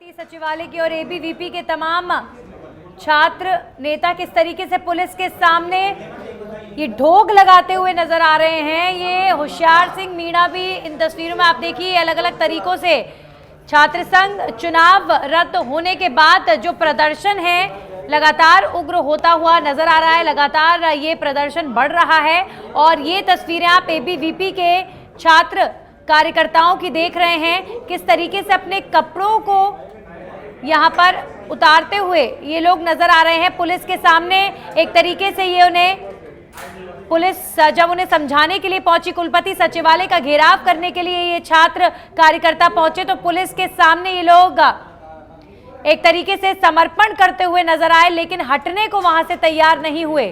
कुलपति सचिवालय की और एबीवीपी के तमाम छात्र नेता किस तरीके से पुलिस के सामने ये ढोंग लगाते हुए नजर आ रहे हैं। ये होशियार सिंह मीणा भी इन तस्वीरों में आप देखिए अलग अलग तरीकों से छात्र संघ चुनाव रद्द होने के बाद जो प्रदर्शन है लगातार उग्र होता हुआ नजर आ रहा है। लगातार ये प्रदर्शन बढ़ रहा है और ये तस्वीरें आप एबीवीपी के छात्र कार्यकर्ताओं की देख रहे हैं किस तरीके से अपने कपड़ों को यहाँ पर उतारते हुए ये लोग नजर आ रहे हैं पुलिस के सामने। एक तरीके से ये पुलिस जब उन्हें समझाने के लिए पहुंची, कुलपति सचिवालय का घेराव करने के लिए ये छात्र कार्यकर्ता पहुंचे तो पुलिस के सामने ये लोग एक तरीके से समर्पण करते हुए नजर आए, लेकिन हटने को वहां से तैयार नहीं हुए।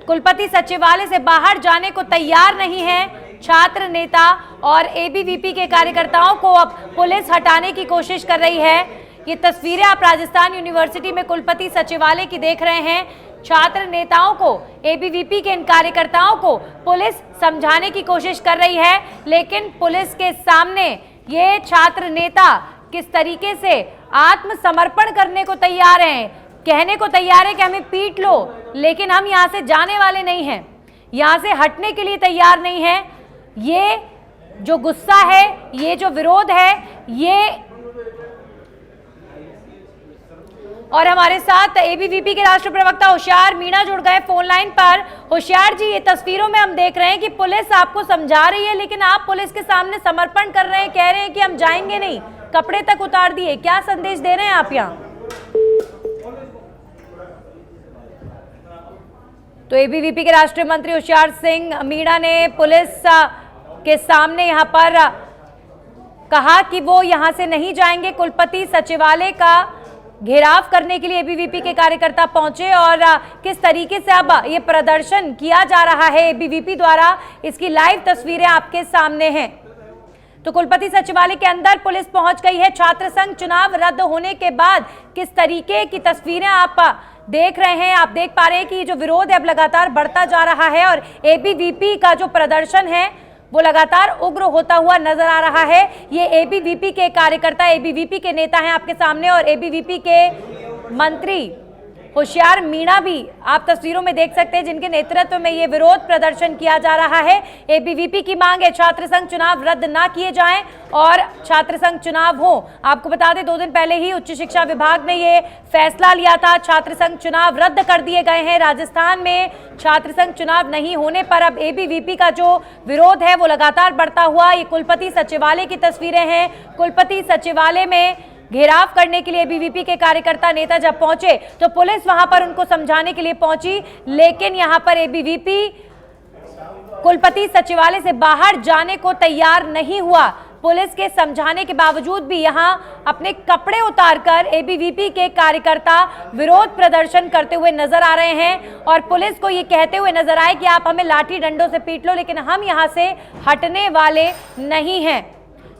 कुलपति सचिवालय से बाहर जाने को तैयार नहीं है छात्र नेता और एबीवीपी के कार्यकर्ताओं को अब पुलिस हटाने की कोशिश कर रही है। ये तस्वीरें आप राजस्थान यूनिवर्सिटी में कुलपति सचिवालय की देख रहे हैं। छात्र नेताओं को, एबीवीपी के इन कार्यकर्ताओं को पुलिस समझाने की कोशिश कर रही है, लेकिन पुलिस के सामने ये छात्र नेता किस तरीके से आत्मसमर्पण करने को तैयार हैं, कहने को तैयार है कि हमें पीट लो, लेकिन हम यहाँ से जाने वाले नहीं हैं, यहाँ से हटने के लिए तैयार नहीं है। ये जो गुस्सा है, ये जो विरोध है, ये और हमारे साथ एबीवीपी के राष्ट्रीय प्रवक्ता होशियार मीणा जुड़ गए फोन लाइन पर। होशियार जी, ये तस्वीरों में हम देख रहे हैं कि पुलिस आपको समझा रही है, लेकिन आप पुलिस के सामने समर्पण कर रहे हैं, कह रहे हैं कि हम जाएंगे नहीं, कपड़े तक उतार दिए। क्या संदेश दे रहे हैं आप यहाँ? तो एबीवीपी के राष्ट्रीय मंत्री होशियार सिंह मीणा ने पुलिस के सामने यहाँ पर कहा कि वो यहाँ से नहीं जाएंगे। कुलपति सचिवालय का घेराव करने के लिए एबीवीपी के कार्यकर्ता पहुंचे और किस तरीके से अब ये प्रदर्शन किया जा रहा है एबीवीपी द्वारा, इसकी लाइव तस्वीरें आपके सामने हैं। तो कुलपति सचिवालय के अंदर पुलिस पहुंच गई है। छात्र संघ चुनाव रद्द होने के बाद किस तरीके की तस्वीरें आप देख रहे हैं। आप देख पा रहे हैं कि जो विरोध है अब लगातार बढ़ता जा रहा है और एबीवीपी का जो प्रदर्शन है वो लगातार उग्र होता हुआ नजर आ रहा है। ये एबीवीपी के कार्यकर्ता, एबीवीपी के नेता हैं आपके सामने और एबीवीपी के मंत्री होशियार मीणा भी आप तस्वीरों में देख सकते हैं, जिनके नेतृत्व में ये विरोध प्रदर्शन किया जा रहा है। एबीवीपी की मांग है छात्र संघ चुनाव रद्द ना किए जाएं और छात्र संघ चुनाव हो। आपको बता दें 2 दिन पहले ही उच्च शिक्षा विभाग ने ये फैसला लिया था, छात्र संघ चुनाव रद्द कर दिए गए हैं। राजस्थान में छात्र संघ चुनाव नहीं होने पर अब एबीवीपी का जो विरोध है वो लगातार बढ़ता हुआ। ये कुलपति सचिवालय की तस्वीरें हैं। कुलपति सचिवालय में घेराव करने के लिए एबीवीपी के कार्यकर्ता नेता जब पहुंचे तो पुलिस वहां पर उनको समझाने के लिए पहुंची, लेकिन यहां पर एबीवीपी कुलपति सचिवालय से बाहर जाने को तैयार नहीं हुआ। पुलिस के समझाने के बावजूद भी यहां अपने कपड़े उतारकर एबीवीपी के कार्यकर्ता विरोध प्रदर्शन करते हुए नजर आ रहे हैं और पुलिस को ये कहते हुए नजर आए कि आप हमें लाठी डंडों से पीट लो, लेकिन हम यहां से हटने वाले नहीं हैं।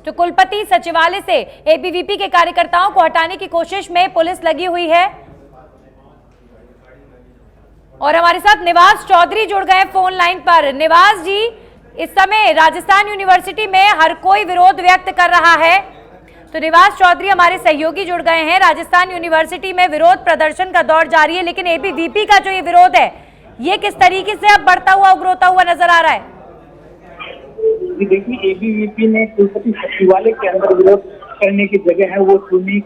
तो कुलपति सचिवालय से एबीवीपी के कार्यकर्ताओं को हटाने की कोशिश में पुलिस लगी हुई है और हमारे साथ निवास चौधरी जुड़ गए फोन लाइन पर। निवास जी, इस समय राजस्थान यूनिवर्सिटी में हर कोई विरोध व्यक्त कर रहा है, तो निवास चौधरी हमारे सहयोगी जुड़ गए हैं। राजस्थान यूनिवर्सिटी में विरोध प्रदर्शन का दौर जारी है, लेकिन एबीवीपी का जो ये विरोध है ये किस तरीके से अब बढ़ता हुआ, उग्र होता हुआ नजर आ रहा है? देखिए, एबीवीपी ने कुलपति सचिवालय के अंदर विरोध करने की जगह है वो चुनी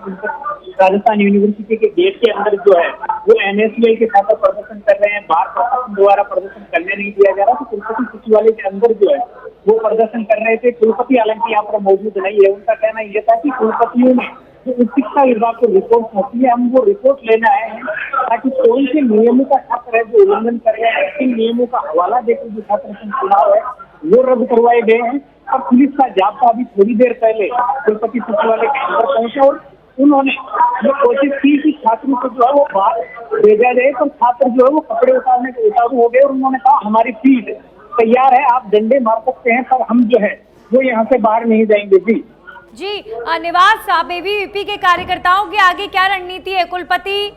राजस्थान यूनिवर्सिटी के गेट के अंदर जो है वो एनएसयूआई के साथ प्रदर्शन कर रहे हैं। बाहर प्रशासन द्वारा प्रदर्शन करने नहीं दिया जा रहा, तो कुलपति सचिवालय के अंदर जो है वो प्रदर्शन कर रहे थे। कुलपति हालांकि यहाँ पर मौजूद नहीं है। उनका कहना यह था कि कुलपतियों ने जो उच्च शिक्षा विभाग को रिपोर्ट सौंपी है, हम वो रिपोर्ट लेने आए हैं ताकि कौन से नियमों का छात्र है जो उल्लंघन कर रहे हैं, इन नियमों का हवाला देकर जो छात्र संघ चुनाव है वो रद्द करवाए गए हैं। और पुलिस का जाब्ता अभी थोड़ी देर पहले कुलपति सचिवालय के अंदर पहुंचा और उन्होंने ये कोशिश की कि छात्रों को जो है वो बाहर भेजा जाए, तो छात्र जो है वो कपड़े उतारने के उतारू हो गए और उन्होंने कहा हमारी फील्ड तैयार है, आप डंडे मार सकते हैं, पर हम जो है वो यहाँ से बाहर नहीं जाएंगे। जी निवास साहब, एबीवीपी के कार्यकर्ताओं की आगे क्या रणनीति है? कुलपति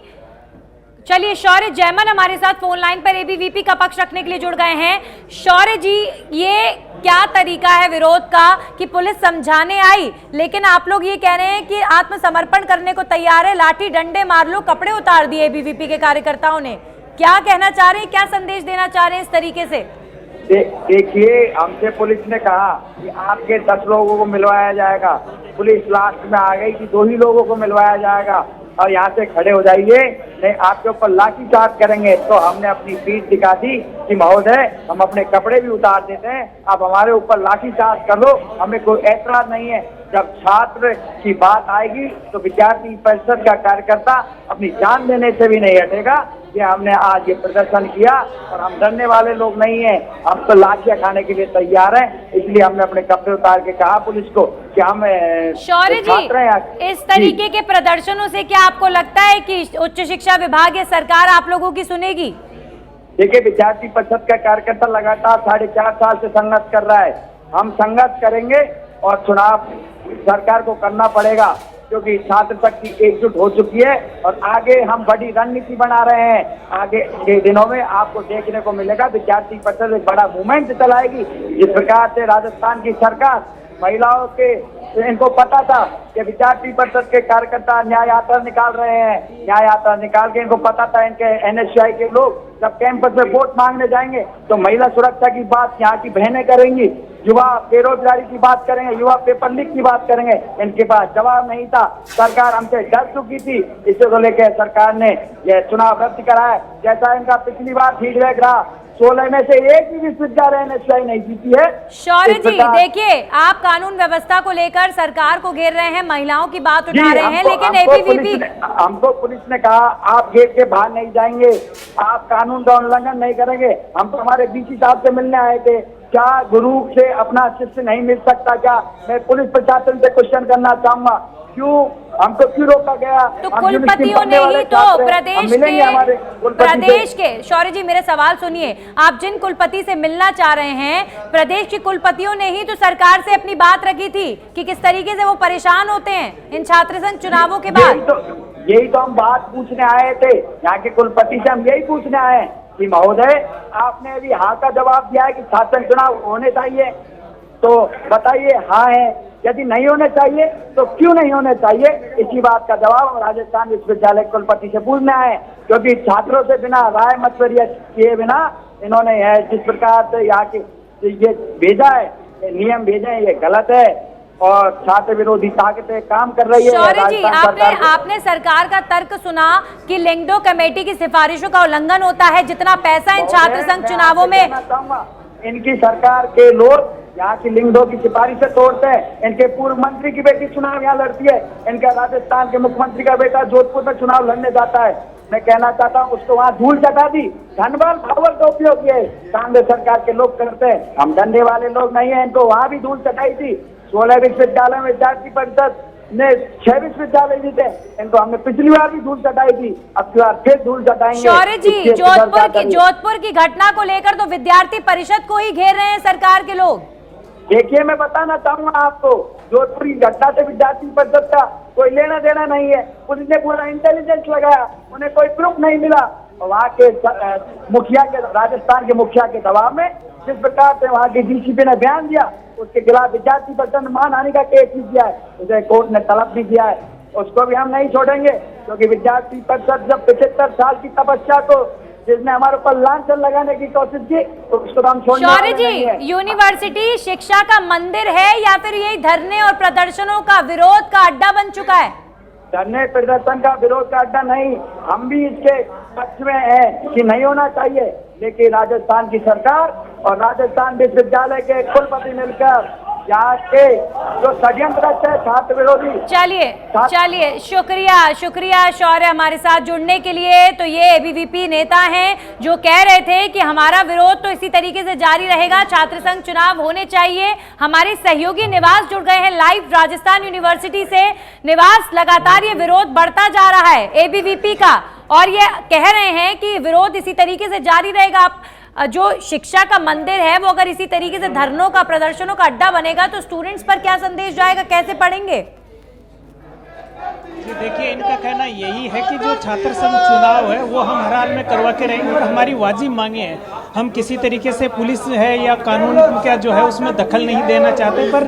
चलिए शौर्य जैमन हमारे साथ फोन लाइन पर एबीवीपी का पक्ष रखने के लिए जुड़ गए हैं। शौर्य जी, ये क्या तरीका है विरोध का कि पुलिस समझाने आई, लेकिन आप लोग ये कह रहे हैं कि आत्मसमर्पण करने को तैयार है, लाठी डंडे मार लो, कपड़े उतार दिए एबीवीपी के कार्यकर्ताओं ने। क्या कहना चाह रहे हैं, क्या संदेश देना चाह रहे हैं इस तरीके से? देखिए, हमसे पुलिस ने कहा कि आपके 10 लोगों को मिलवाया जाएगा। पुलिस लास्ट में आ गई कि 2 ही लोगों को मिलवाया जाएगा और यहाँ से खड़े हो जाइए, नहीं आपके ऊपर लाठीचार्ज करेंगे। तो हमने अपनी पीठ दिखा दी कि महोदय, हम अपने कपड़े भी उतार देते हैं, आप हमारे ऊपर लाठीचार्ज कर लो, हमें कोई ऐतराज नहीं है। जब छात्र की बात आएगी तो विद्यार्थी परिषद का कार्यकर्ता अपनी जान देने से भी नहीं हटेगा। कि हमने आज ये प्रदर्शन किया और हम डरने वाले लोग नहीं हैं, हम तो लाठियां खाने के लिए तैयार हैं। इसलिए हमने अपने कपड़े उतार के कहा पुलिस को कि हम शौर्य जी, इस तरीके के प्रदर्शनों से क्या आपको लगता है कि उच्च शिक्षा विभाग या सरकार आप लोगों की सुनेगी? देखिए, विद्यार्थी परिषद का कार्यकर्ता लगातार 4.5 साल से संघर्ष कर रहा है। हम संघर्ष करेंगे और चुनाव सरकार को करना पड़ेगा, क्योंकि छात्र शक्ति एकजुट हो चुकी है और आगे हम बड़ी रणनीति बना रहे हैं। आगे के दिनों में आपको देखने को मिलेगा विद्यार्थी परिषद एक बड़ा मूवमेंट चलाएगी। जिस प्रकार से राजस्थान की सरकार महिलाओं के, इनको पता था कि विद्यार्थी परिषद के कार्यकर्ता न्याय यात्रा निकाल रहे हैं, न्याय यात्रा निकाल के इनको पता था इनके एनएसयूआई के लोग जब कैंपस में वोट मांगने जाएंगे तो महिला सुरक्षा की बात यहाँ की बहनें करेंगी, युवा बेरोजगारी की बात करेंगे, युवा पेपर लीक की बात करेंगे। इनके पास जवाब नहीं था। सरकार हमसे डर चुकी थी, इसे को लेकर सरकार ने यह चुनाव रद्द कराया। जैसा इनका पिछली बार फीडबैक रहा, 16 में से एक भी विश्वविद्यालय एनएसयूआई नहीं जीती है। शौर्य जी, देखिए, आप कानून व्यवस्था को लेकर सरकार को घेर रहे हैं, महिलाओं की बात उठा रहे हैं, लेकिन एबीवीपी हमको पुलिस ने कहा आप गेट के बाहर नहीं जाएंगे, आप कानून का उल्लंघन नहीं करेंगे। हम तो हमारे डीसी साहब से मिलने आए थे, क्या गुरु से अपना शिष्य नहीं मिल सकता? क्या मैं पुलिस प्रशासन से क्वेश्चन करना चाहूंगा, क्यों हमको क्यों रोका गया? तो कुलपतियों ने ही तो प्रदेश के शौर्य जी, मेरे सवाल सुनिए, आप जिन कुलपति से मिलना चाह रहे हैं, प्रदेश के कुलपतियों ने ही तो सरकार से अपनी बात रखी थी कि किस तरीके से वो परेशान होते हैं इन छात्र संघ चुनावों के बाद। यही तो हम बात पूछने आए थे, यहाँ के कुलपति से हम यही पूछने आए कि महोदय, आपने अभी हाँ का जवाब दिया है कि छात्र चुनाव होने चाहिए, तो बताइए हाँ है, यदि नहीं होने चाहिए तो क्यों नहीं होने चाहिए? इसी बात का जवाब राजस्थान विश्वविद्यालय कुलपति से पूछने आए, क्योंकि छात्रों से बिना राय मशवरा किए बिना इन्होंने जिस प्रकार से यहाँ के ये भेजा है, नियम भेजे हैं, ये गलत है और छात्र विरोधी ताकतें काम कर रही है। शौर्य जी, आपने सरकार का तर्क सुना कि लिंगडो कमेटी की सिफारिशों का उल्लंघन होता है, जितना पैसा इन छात्र संघ चुनावों में। इनकी सरकार के लोग यहाँ की लिंगडो की सिफारिश से तोड़ते हैं। इनके पूर्व मंत्री की बेटी चुनाव यहाँ लड़ती है, इनका राजस्थान के मुख्यमंत्री का बेटा जोधपुर में चुनाव लड़ने जाता है। मैं कहना चाहता हूँ उसको वहाँ धूल चटा दी, धनबल पावर का उपयोग किए कांग्रेस सरकार के लोग करते हैं। हम धंधे वाले लोग नहीं है, इनको वहाँ भी धूल चटाई थी। 16 विश्वविद्यालय में विद्यार्थी परिषद ने 6 विश्वविद्यालय जीते, इनको हमने पिछली बार भी धूल चटाई थी, अब की बार फिर धूल चटाएंगे। शौर्य जी, जोधपुर की घटना को लेकर तो विद्यार्थी परिषद को ही घेर रहे हैं सरकार के लोग। देखिए, मैं बताना चाहूंगा आपको, जोधपुर की घटना से विद्यार्थी परिषद का कोई लेना देना नहीं है। पुलिस ने पूरा इंटेलिजेंस लगाया, उन्हें कोई प्रूफ नहीं मिला और वहाँ के मुखिया के, राजस्थान के मुखिया के दबाव में जिस प्रकार से वहाँ के डीसीपी ने बयान दिया, उसके खिलाफ विद्यार्थी परिषद ने मानहानि का केस भी किया है, उसे कोर्ट ने तलब भी किया है। उसको भी हम नहीं छोड़ेंगे, क्योंकि विद्यार्थी परिषद जब 75 साल की तपस्या को, जिसने हमारे ऊपर लांछन लगाने की कोशिश की, तो उसको हम छोड़ने वाले नहीं है। यूनिवर्सिटी शिक्षा का मंदिर है या फिर यही धरने और प्रदर्शनों का विरोध का अड्डा बन चुका है? धरने प्रदर्शन का विरोध का अड्डा नहीं, हम भी इसके पक्ष में हैं कि नहीं होना चाहिए, लेकिन राजस्थान की सरकार और राजस्थान विश्वविद्यालय के कुलपति मिलकर यहाँ के जो षड्यंत्र है छात्र विरोधी। चलिए, शुक्रिया शौर्य हमारे साथ जुड़ने के लिए। तो ये एबीवीपी नेता हैं जो कह रहे थे कि हमारा विरोध तो इसी तरीके से जारी रहेगा, छात्र संघ चुनाव होने चाहिए। हमारे सहयोगी निवास जुड़ गए हैं लाइव राजस्थान यूनिवर्सिटी से। निवास, लगातार ये विरोध बढ़ता जा रहा है एबीवीपी का और ये कह रहे हैं कि विरोध इसी तरीके से जारी रहेगा। आप जो शिक्षा का मंदिर है वो अगर इसी तरीके से धरनों का, प्रदर्शनों का अड्डा बनेगा तो स्टूडेंट्स पर क्या संदेश जाएगा, कैसे पढ़ेंगे? देखिए, इनका कहना यही है कि जो छात्र संघ चुनाव है वो हम हर हाल में करवा के रहेंगे और हमारी वाजिब मांगे हैं। हम किसी तरीके से पुलिस है या कानून का जो है उसमें दखल नहीं देना चाहते, पर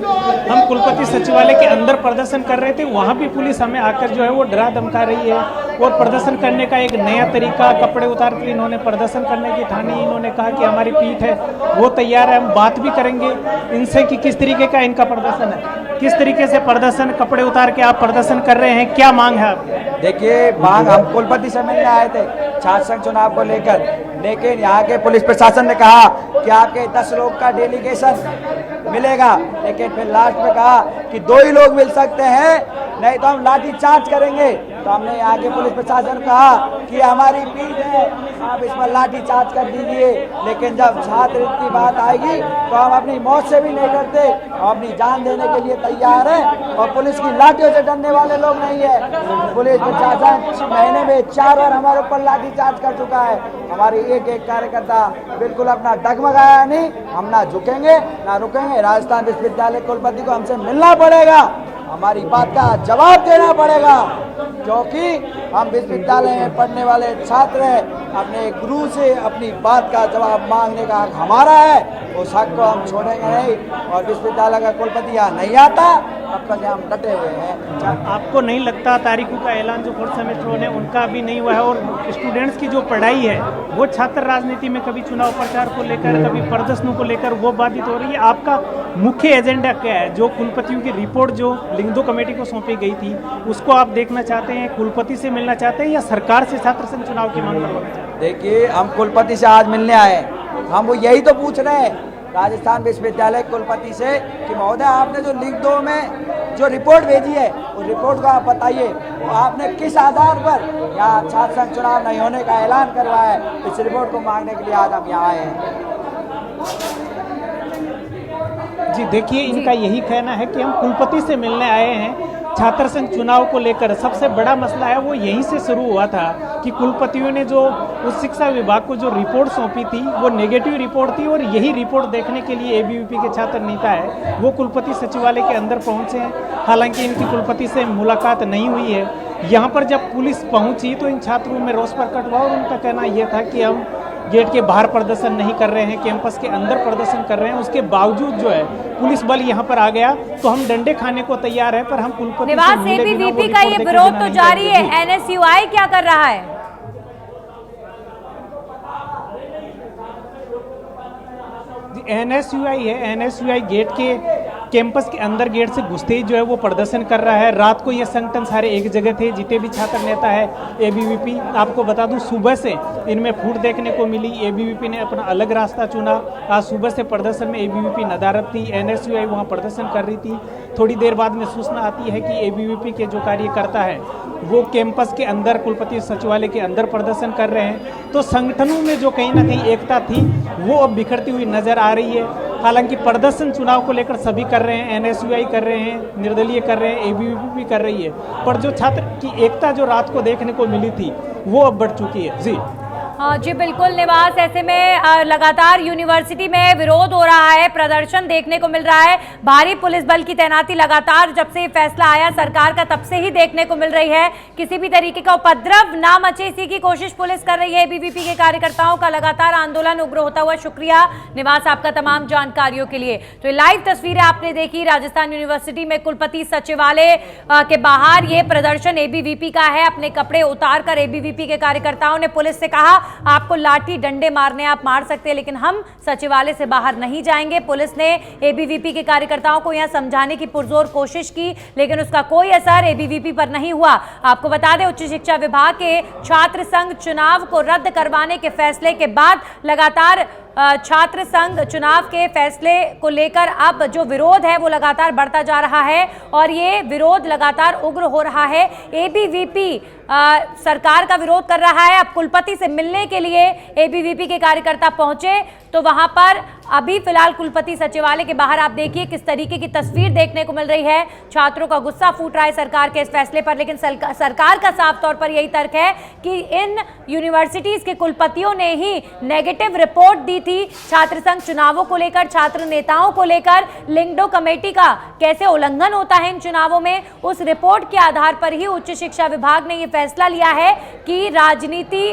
हम कुलपति सचिवालय के अंदर प्रदर्शन कर रहे थे, वहाँ भी पुलिस हमें आकर जो है वो डरा धमका रही है। और प्रदर्शन करने का एक नया तरीका, कपड़े उतार कर इन्होंने प्रदर्शन करने की ठानी। इन्होंने कहा कि हमारी पीठ है वो तैयार है, हम बात भी करेंगे इनसे कि किस तरीके का इनका प्रदर्शन है, किस तरीके से प्रदर्शन, कपड़े उतार के आप प्रदर्शन कर रहे हैं, क्या मांग है आपकी? देखिए, मांग हम कुलपति से मिलने आए थे छात्र संघ चुनाव को लेकर, लेकिन यहाँ के पुलिस प्रशासन ने कहा कि आपके 10 लोग का डेलीगेशन मिलेगा, लेकिन फिर लास्ट में कहा कि 2 ही लोग मिल सकते हैं, नहीं तो हम लाठी चार्ज करेंगे। तो हमने यहाँ के पुलिस प्रशासन को कहा कि हमारी पीठ है, आप इस पर लाठी चार्ज कर दीजिए, लेकिन जब छात्र की बात आएगी तो हम अपनी मौत से भी नहीं डरते, हम अपनी जान देने के लिए तैयार हैं और पुलिस की लाठियों से डरने वाले लोग नहीं है। पुलिस प्रशासन महीने में 4 बार हमारे ऊपर लाठी चार्ज कर चुका है। हमारी एक कार्यकर्ता बिल्कुल अपना डगमगाया नहीं, हम ना झुकेंगे ना रुकेंगे। राजस्थान विश्वविद्यालय कुलपति को हमसे मिलना पड़ेगा, हमारी बात का जवाब देना पड़ेगा, क्योंकि हम विश्वविद्यालय में पढ़ने वाले छात्र हैं। अपने गुरु से अपनी बात का जवाब मांगने का हक हमारा है, उस हक को हम छोड़ेंगे नहीं। और विश्वविद्यालय का कुलपति यहाँ नहीं आता तब तक हम डटे हुए हैं। आपको नहीं लगता तारीखों का ऐलान जो 4th सेमेस्टर ने उनका अभी नहीं हुआ है, और स्टूडेंट्स की जो पढ़ाई है वो छात्र राजनीति में कभी चुनाव प्रचार को लेकर, कभी प्रदर्शनों को लेकर वो बाधित हो रही है? आपका मुख्य एजेंडा क्या है? जो कुलपतियों की रिपोर्ट जो लिंगदो कमेटी को सौंपी गई थी उसको आप देखना चाहते हैं, कुलपति से मिलना चाहते हैं, या सरकार से छात्र संघ चुनाव की मांग करवाना चाहते हैं? देखिए, हम कुलपति से आज मिलने आए, हम वो यही तो पूछ रहे हैं राजस्थान विश्वविद्यालय कुलपति से कि महोदय, आपने जो लिंगदो में जो रिपोर्ट भेजी है उस रिपोर्ट को आप बताइए, तो आपने किस आधार पर यहाँ छात्र संघ चुनाव नहीं होने का ऐलान करवाया है। इस रिपोर्ट को मांगने के लिए आज हम यहाँ आए हैं। जी देखिए, इनका यही कहना है कि हम कुलपति से मिलने आए हैं। छात्र संघ चुनाव को लेकर सबसे बड़ा मसला है वो यहीं से शुरू हुआ था कि कुलपतियों ने जो उस शिक्षा विभाग को जो रिपोर्ट सौंपी थी वो नेगेटिव रिपोर्ट थी, और यही रिपोर्ट देखने के लिए एबीवीपी के छात्र नेता है वो कुलपति सचिवालय के अंदर पहुंचे हैं। हालांकि इनकी कुलपति से मुलाकात नहीं हुई है। यहाँ पर जब पुलिस पहुंची तो इन छात्रों में रोष प्रकट हुआ और उनका कहना यह था कि हम गेट के बाहर प्रदर्शन नहीं कर रहे हैं, कैंपस के अंदर प्रदर्शन कर रहे हैं। उसके बावजूद जो है पुलिस बल यहाँ पर आ गया तो हम डंडे खाने को तैयार है, पर हम कुलपति निवास एबीवीपी का ये विरोध तो जारी है, एनएसयूआई क्या कर रहा है? एनएसयूआई है, एनएसयूआई गेट के कैंपस के अंदर गेट से घुसते ही जो है वो प्रदर्शन कर रहा है। रात को ये संगठन सारे एक जगह थे, जितने भी छात्र नेता है एबीवीपी। आपको बता दूं, सुबह से इनमें फूट देखने को मिली। एबीवीपी ने अपना अलग रास्ता चुना। आज सुबह से प्रदर्शन में एबीवीपी नदारत थी, एनएसयूआई वहाँ प्रदर्शन कर रही थी। थोड़ी देर बाद में सूचना आती है कि एबीवीपी के जो कार्यकर्ता है वो कैंपस के अंदर कुलपति सचिवालय के अंदर प्रदर्शन कर रहे हैं। तो संगठनों में जो कहीं ना कहीं एकता थी वो अब बिखरती हुई नजर आ रही है। हालांकि प्रदर्शन चुनाव को लेकर सभी कर रहे हैं, एनएसयूआई कर रहे हैं, निर्दलीय कर रहे हैं, एबीवीपी भी कर रही है, पर जो छात्र की एकता जो रात को देखने को मिली थी वो अब बढ़ चुकी है। जी हाँ जी बिल्कुल निवास, ऐसे में लगातार यूनिवर्सिटी में विरोध हो रहा है, प्रदर्शन देखने को मिल रहा है। भारी पुलिस बल की तैनाती लगातार जब से ये फैसला आया सरकार का तब से ही देखने को मिल रही है। किसी भी तरीके का उपद्रव ना मचे इसी की कोशिश पुलिस कर रही है। एबीवीपी के कार्यकर्ताओं का लगातार आंदोलन उग्र होता हुआ। शुक्रिया निवास आपका तमाम जानकारियों के लिए। तो ये लाइव तस्वीरें आपने देखी, राजस्थान यूनिवर्सिटी में कुलपति सचिवालय के बाहर ये प्रदर्शन एबीवीपी का है। अपने कपड़े उतार कर एबीवीपी के कार्यकर्ताओं ने पुलिस से कहा आपको लाठी डंडे मारने आप मार सकते हैं, लेकिन हम सचिवालय से बाहर नहीं जाएंगे। पुलिस ने एबीवीपी के कार्यकर्ताओं को यहां समझाने की पुरजोर कोशिश की, लेकिन उसका कोई असर एबीवीपी पर नहीं हुआ। आपको बता दें, उच्च शिक्षा विभाग के छात्र संघ चुनाव को रद्द करवाने के फैसले के बाद लगातार छात्र संघ चुनाव के फैसले को लेकर अब जो विरोध है वो लगातार बढ़ता जा रहा है और ये विरोध लगातार उग्र हो रहा है। एबीवीपी सरकार का विरोध कर रहा है। अब कुलपति से मिलने के लिए एबीवीपी के कार्यकर्ता पहुंचे तो वहां पर अभी फिलहाल कुलपति सचिवालय के बाहर आप देखिए किस तरीके की तस्वीर देखने को मिल रही है। छात्रों का गुस्सा फूट रहा है सरकार के इस फैसले पर, लेकिन सरकार का साफ तौर पर यही तर्क है कि इन यूनिवर्सिटीज के कुलपतियों ने ही नेगेटिव रिपोर्ट दी थी छात्र संघ चुनावों को लेकर, छात्र नेताओं को लेकर। लिंगडो कमेटी का कैसे उल्लंघन होता है इन चुनावों में, उस रिपोर्ट के आधार पर ही उच्च शिक्षा विभाग ने यह फैसला लिया है कि राजनीति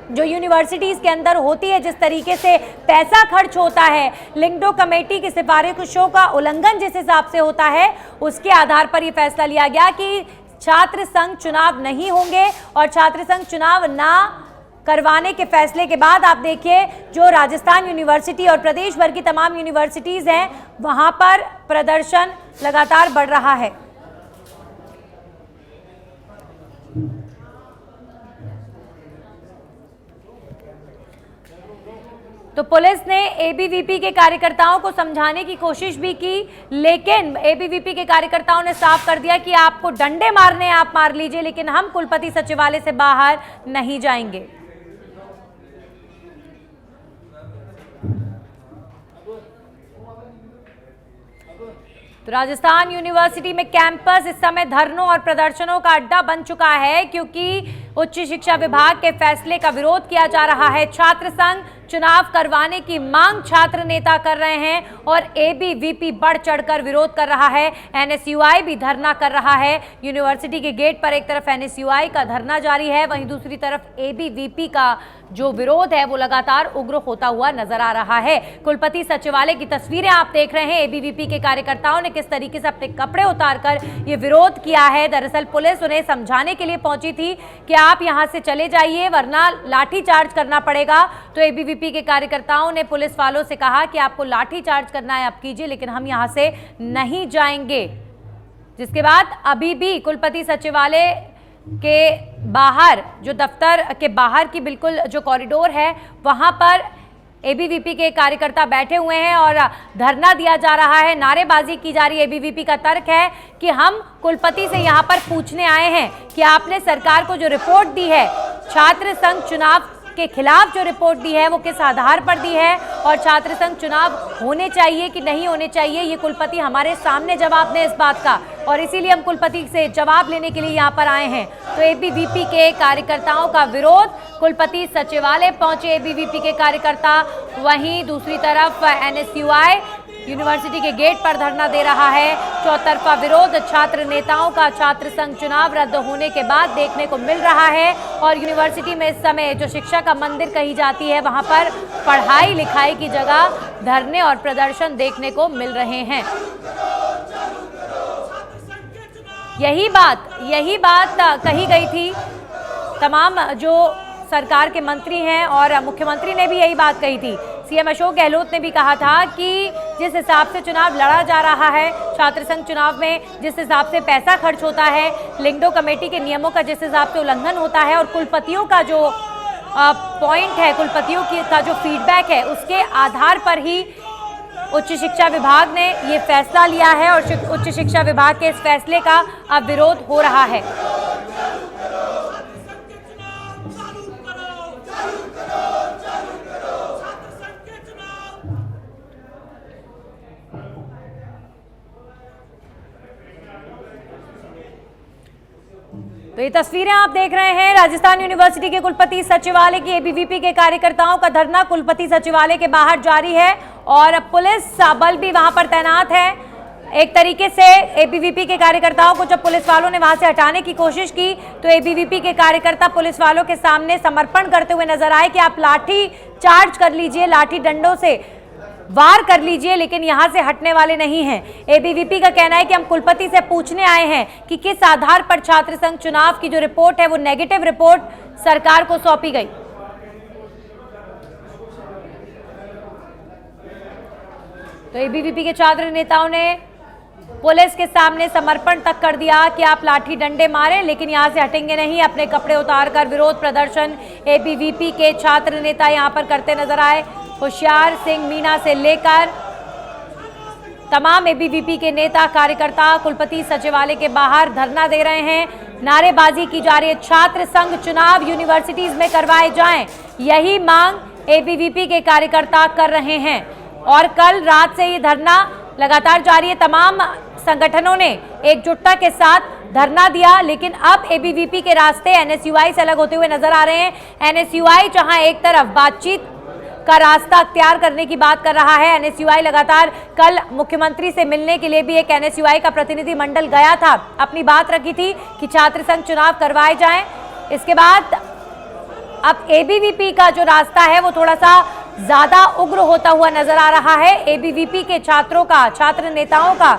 जो यूनिवर्सिटीज के अंदर होती है, जिस तरीके से पैसा खर्च होता है, लिंगडो कमेटी की सिफारिशों का उल्लंघन जिस हिसाब से होता है, उसके आधार पर यह फैसला लिया गया कि छात्र संघ चुनाव नहीं होंगे। और छात्र संघ चुनाव ना करवाने के फैसले के बाद आप देखिए जो राजस्थान यूनिवर्सिटी और प्रदेश भर की तमाम यूनिवर्सिटीज हैं वहां पर प्रदर्शन लगातार बढ़ रहा है। तो पुलिस ने एबीवीपी के कार्यकर्ताओं को समझाने की कोशिश भी की, लेकिन एबीवीपी के कार्यकर्ताओं ने साफ कर दिया कि आपको डंडे मारने आप मार लीजिए, लेकिन हम कुलपति सचिवालय से बाहर नहीं जाएंगे। तो राजस्थान यूनिवर्सिटी में कैंपस इस समय धरनों और प्रदर्शनों का अड्डा बन चुका है, क्योंकि उच्च शिक्षा विभाग के फैसले का विरोध किया जा रहा है। छात्र संघ चुनाव करवाने की मांग छात्र नेता कर रहे हैं और एबीवीपी बढ़ चढ़कर विरोध कर रहा है। एनएसयूआई भी धरना कर रहा है। यूनिवर्सिटी के गेट पर एक तरफ एनएसयूआई का धरना जारी है, वहीं दूसरी तरफ एबीवीपी का जो विरोध है वो लगातार उग्र होता हुआ नजर आ रहा है। कुलपति सचिवालय की तस्वीरें आप देख रहे हैं। एबीवीपी के कार्यकर्ताओं ने किस तरीके से अपने कपड़े उतारकर ये विरोध किया है। दरअसल पुलिस उन्हें समझाने के लिए पहुंची थी कि आप यहां से चले जाइए वरना लाठी चार्ज करना पड़ेगा। तो एबीवीपी के कार्यकर्ताओं ने पुलिस वालों से कहा कि आपको लाठी चार्ज करना है आप कीजिए, लेकिन हम यहां से नहीं जाएंगे। जिसके बाद अभी भी कुलपति सचिवालय के बाहर जो दफ्तर के बाहर की बिल्कुल जो कॉरिडोर है वहां पर एबीवीपी के कार्यकर्ता बैठे हुए हैं और धरना दिया जा रहा है, नारेबाजी की जा रही है। एबीवीपी का तर्क है कि हम कुलपति से यहां पर पूछने आए हैं कि आपने सरकार को जो रिपोर्ट दी है, छात्र संघ चुनाव के खिलाफ जो रिपोर्ट दी है वो किस आधार पर दी है और छात्र संघ चुनाव होने चाहिए कि नहीं होने चाहिए, ये कुलपति हमारे सामने जवाब दें इस बात का, और इसीलिए हम कुलपति से जवाब लेने के लिए यहाँ पर आए हैं। तो एबीवीपी के कार्यकर्ताओं का विरोध, कुलपति सचिवालय पहुंचे एबीवीपी के कार्यकर्ता, वहीं दूसरी तरफ एनएसयूआई यूनिवर्सिटी के गेट पर धरना दे रहा है। चौतरफा विरोध छात्र नेताओं का छात्र संघ चुनाव रद्द होने के बाद देखने को मिल रहा है और यूनिवर्सिटी में इस समय जो शिक्षा का मंदिर कही जाती है वहां पर पढ़ाई लिखाई की जगह धरने और प्रदर्शन देखने को मिल रहे हैं। यही बात कही गई थी। तमाम जो सरकार के मंत्री हैं और मुख्यमंत्री ने भी यही बात कही थी। सीएम अशोक गहलोत ने भी कहा था कि जिस हिसाब से चुनाव लड़ा जा रहा है, छात्र संघ चुनाव में जिस हिसाब से पैसा खर्च होता है, लिंगडो कमेटी के नियमों का जिस हिसाब से उल्लंघन होता है और कुलपतियों का जो पॉइंट है, कुलपतियों का जो फीडबैक है, उसके आधार पर ही उच्च शिक्षा विभाग ने ये फैसला लिया है और उच्च शिक्षा विभाग के इस फैसले का अब विरोध हो रहा है। तो ये तस्वीरें आप देख रहे हैं राजस्थान यूनिवर्सिटी के कुलपति सचिवालय की एबीवीपी के कार्यकर्ताओं का धरना कुलपति सचिवालय के बाहर जारी है और पुलिस बल भी वहां पर तैनात है। एक तरीके से एबीवीपी के कार्यकर्ताओं को जब पुलिस वालों ने वहां से हटाने की कोशिश की तो एबीवीपी के कार्यकर्ता पुलिस वालों के सामने समर्पण करते हुए नजर आए कि आप लाठी चार्ज कर लीजिए, लाठी डंडों से वार कर लीजिए, लेकिन यहां से हटने वाले नहीं हैं। एबीवीपी का कहना है कि हम कुलपति से पूछने आए हैं कि किस आधार पर छात्र संघ चुनाव की जो रिपोर्ट है वो नेगेटिव रिपोर्ट सरकार को सौंपी गई। तो एबीवीपी के छात्र नेताओं ने पुलिस के सामने समर्पण तक कर दिया कि आप लाठी डंडे मारें, लेकिन यहां से हटेंगे नहीं। अपने कपड़े उतारकर विरोध प्रदर्शन एबीवीपी के छात्र नेता यहां पर करते नजर आए। होशियार सिंह मीणा से लेकर तमाम एबीवीपी के नेता कार्यकर्ता कुलपति सचिवालय के बाहर धरना दे रहे हैं, नारेबाजी की जा रही है। छात्र संघ चुनाव यूनिवर्सिटीज में करवाए जाएं, यही मांग एबीवीपी के कार्यकर्ता कर रहे हैं और कल रात से ये धरना लगातार जारी है। तमाम संगठनों ने एकजुटता के साथ धरना दिया, लेकिन अब एबीवीपी के रास्ते एनएसयूआई से अलग होते हुए नजर आ रहे हैं। एनएसयूआई जहां एक तरफ बातचीत का रास्ता अख्तियार करने की बात कर रहा है, एनएसयूआई लगातार कल मुख्यमंत्री से मिलने के लिए भी एक एनएसयूआई का प्रतिनिधि मंडल गया था, अपनी बात रखी थी कि छात्र संघ चुनाव करवाए जाएं। इसके बाद अब एबीवीपी का जो रास्ता है वो थोड़ा सा ज्यादा उग्र होता हुआ नजर आ रहा है। एबीवीपी के छात्रों का, छात्र नेताओं का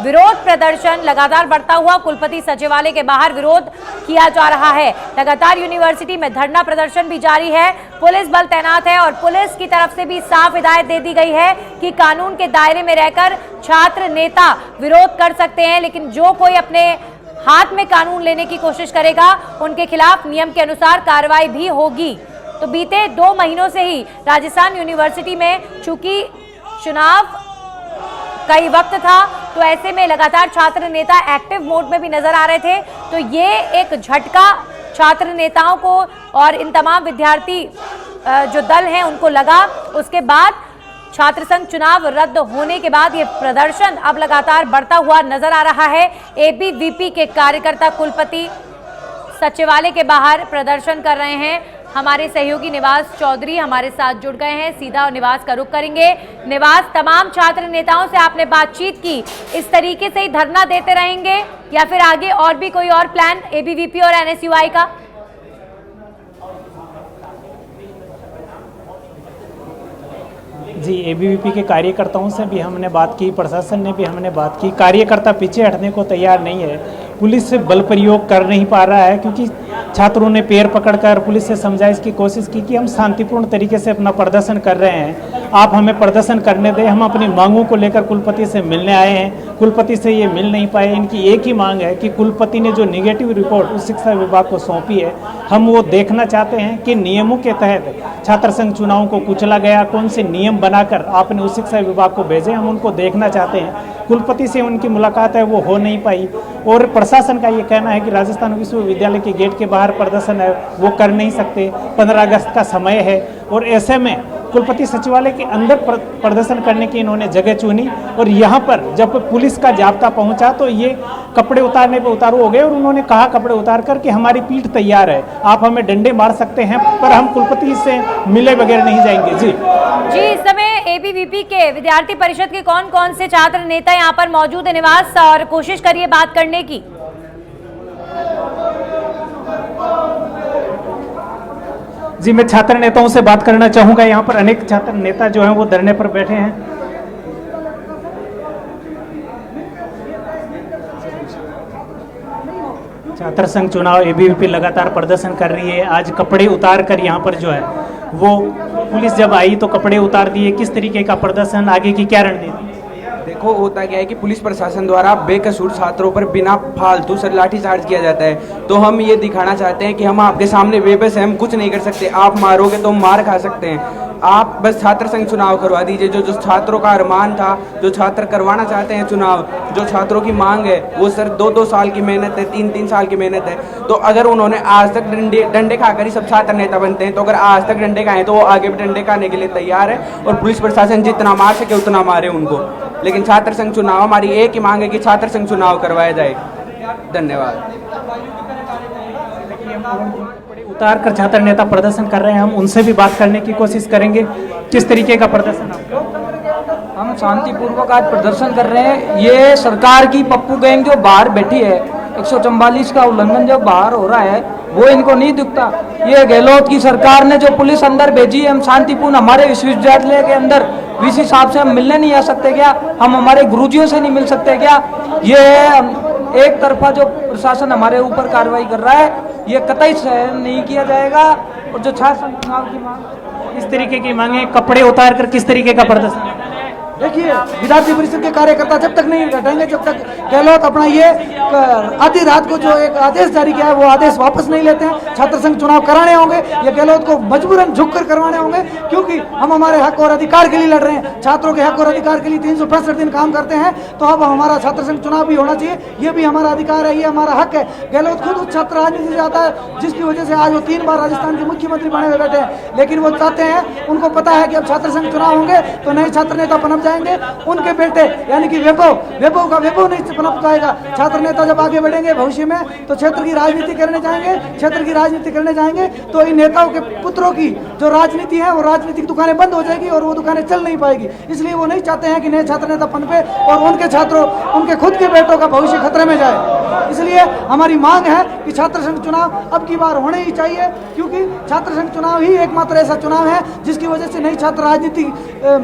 विरोध प्रदर्शन लगातार बढ़ता हुआ कुलपति सचिवालय के बाहर विरोध किया जा रहा है। लगातार यूनिवर्सिटी में धरना प्रदर्शन भी जारी है, पुलिस बल तैनात है और पुलिस की तरफ से भी साफ हिदायत दे दी गई है कि कानून के दायरे में रहकर छात्र नेता विरोध कर सकते हैं, लेकिन जो कोई अपने हाथ में कानून लेने की कोशिश करेगा उनके खिलाफ नियम के अनुसार कार्रवाई भी होगी। तो बीते 2 महीनों से ही राजस्थान यूनिवर्सिटी में चूंकि चुनाव कई वक्त था, तो ऐसे में लगातार छात्र नेता एक्टिव मोड में भी नजर आ रहे थे। तो ये एक झटका छात्र नेताओं को और इन तमाम विद्यार्थी जो दल हैं उनको लगा। उसके बाद छात्र संघ चुनाव रद्द होने के बाद ये प्रदर्शन अब लगातार बढ़ता हुआ नजर आ रहा है। एबीवीपी के कार्यकर्ता कुलपति सचिवालय के बाहर प्रदर्शन कर रहे हैं। हमारे सहयोगी निवास चौधरी हमारे साथ जुड़ गए हैं, सीधा निवास का रुख करेंगे। निवास, तमाम छात्र नेताओं से आपने बातचीत की, इस तरीके से ही धरना देते रहेंगे या फिर आगे और भी कोई और प्लान एबीवीपी और एनएसयूआई का? जी, एबीवीपी के कार्यकर्ताओं से भी हमने बात की, प्रशासन ने भी हमने बात की। कार्यकर्ता पीछे हटने को तैयार नहीं है, पुलिस से बल प्रयोग कर नहीं पा रहा है, क्योंकि छात्रों ने पैर पकड़कर पुलिस से समझाइश की कोशिश की कि हम शांतिपूर्ण तरीके से अपना प्रदर्शन कर रहे हैं, आप हमें प्रदर्शन करने दें। हम अपनी मांगों को लेकर कुलपति से मिलने आए हैं, कुलपति से ये मिल नहीं पाए। इनकी एक ही मांग है कि कुलपति ने जो निगेटिव रिपोर्ट उस शिक्षा विभाग को सौंपी है, हम वो देखना चाहते हैं कि नियमों के तहत छात्र संघ चुनावों को कुचला गया, कौन से नियम बनाकर आपने उस शिक्षा विभाग को भेजे, हम उनको देखना चाहते हैं। कुलपति से उनकी मुलाकात है वो हो नहीं पाई और प्रशासन का ये कहना है कि राजस्थान विश्वविद्यालय के गेट के बाहर प्रदर्शन है वो कर नहीं सकते, 15 अगस्त का समय है और ऐसे में कुलपति सचिवालय के अंदर प्रदर्शन करने की इन्होंने जगह चुनी। और यहाँ पर जब पुलिस का जाब्ता पहुंचा तो ये कपड़े उतारने पे उतारू हो गए और उन्होंने कहा कपड़े उतार कर कि हमारी पीठ तैयार है, आप हमें डंडे मार सकते हैं पर हम कुलपति से मिले बगैर नहीं जाएंगे। जी, इस समय एबीवीपी के विद्यार्थी परिषद के कौन कौन से छात्र नेता यहाँ पर मौजूद है निवास, और कोशिश करिए बात करने की। जी, मैं छात्र नेताओं से बात करना चाहूंगा। यहाँ पर अनेक छात्र नेता जो हैं वो धरने पर बैठे हैं। छात्र संघ चुनाव एबीवीपी लगातार प्रदर्शन कर रही है। आज कपड़े उतार कर यहाँ पर जो है वो पुलिस जब आई तो कपड़े उतार दिए। किस तरीके का प्रदर्शन, आगे की क्या रणनीति? देखो, होता क्या है कि पुलिस प्रशासन द्वारा बेकसूर छात्रों पर बिना फालतू से लाठीचार्ज किया जाता है। तो हम ये दिखाना चाहते हैं कि हम आपके सामने बेबस हैं, हम कुछ नहीं कर सकते। आप मारोगे तो हम मार खा सकते हैं। आप बस छात्र संघ चुनाव करवा दीजिए। जो छात्रों का अरमान था, जो छात्र करवाना चाहते हैं चुनाव, जो छात्रों की मांग है, वो सर 2-2 साल की मेहनत है, 3-3 साल की मेहनत है। तो अगर उन्होंने आज तक डंडे खाकर ही सब छात्र नेता बनते हैं, तो अगर आज तक डंडे खाए तो वो आगे भी डंडे खाने के लिए तैयार है और पुलिस प्रशासन जितना मार सके उतना मारे उनको। लेकिन छात्र संघ चुनाव, हमारी एक ही मांग है कि छात्र संघ चुनाव करवाया जाए। धन्यवाद। उतार कर छात्र नेता प्रदर्शन कर रहे हैं, हम उनसे भी बात करने की कोशिश करेंगे। किस तरीके का प्रदर्शन आपका? हम शांतिपूर्वक आज प्रदर्शन कर रहे हैं। ये सरकार की पप्पू गैंग जो बाहर बैठी है, 144 का उल्लंघन जो बाहर हो रहा है वो इनको नहीं दिखता। ये गहलोत की सरकार ने जो पुलिस अंदर भेजी है, हम शांतिपूर्ण हमारे विश्वविद्यालय के अंदर वीसी साहब से हम मिलने नहीं आ सकते क्या? हम हमारे गुरुजियों से नहीं मिल सकते क्या? ये एक तरफा जो प्रशासन हमारे ऊपर कार्रवाई कर रहा है, ये कतई सहन नहीं किया जाएगा। और जो छात्र चुनाव की मांग, इस तरीके की मांगे, कपड़े उतार कर किस तरीके का प्रदर्शन? देखिए, विद्यार्थी परिषद के कार्यकर्ता जब तक नहीं हटेंगे, जब तक गहलोत अपना ये आधी रात को जो एक आदेश जारी किया है वो आदेश वापस नहीं लेते हैं, छात्र संघ चुनाव कराने होंगे। ये गहलोत को मजबूरन झुककर करवाने होंगे, क्योंकि हम हमारे हक और अधिकार के लिए लड़ रहे हैं। छात्रों के हक और अधिकार के लिए 365 दिन काम करते हैं, तो अब हमारा छात्र संघ चुनाव भी होना चाहिए। ये भी हमारा अधिकार है, ये हमारा हक है। गहलोत खुद उस छात्र राजनीति से आता है, जिसकी वजह से आज वो 3 बार राजस्थान के मुख्यमंत्री बने हुए बैठे हैं। लेकिन वो चाहते हैं, उनको पता है कि अब छात्र संघ चुनाव होंगे तो नए छात्र नेता पनप जाएंगे। उनके बेटे यानी कि वैभव का वैभव नहीं पनप जाएगा। छात्र नेता जब आगे बढ़ेंगे भविष्य में तो क्षेत्र की राजनीति करने जाएंगे, तो इन नेताओं के पुत्रों की जो राजनीति है वो राजनीतिक दुकानें बंद हो जाएगी और वो दुकानें चल नहीं पाएगी। इसलिए वो नहीं चाहते हैं कि नए छात्र नेता पनपे और उनके छात्रों, उनके खुद के बेटों का भविष्य खतरे में जाए। इसलिए हमारी मांग है कि छात्र संघ चुनाव अब की बार होने ही चाहिए, क्योंकि छात्र संघ चुनाव ही एकमात्र ऐसा चुनाव है जिसकी वजह से नए छात्र राजनीति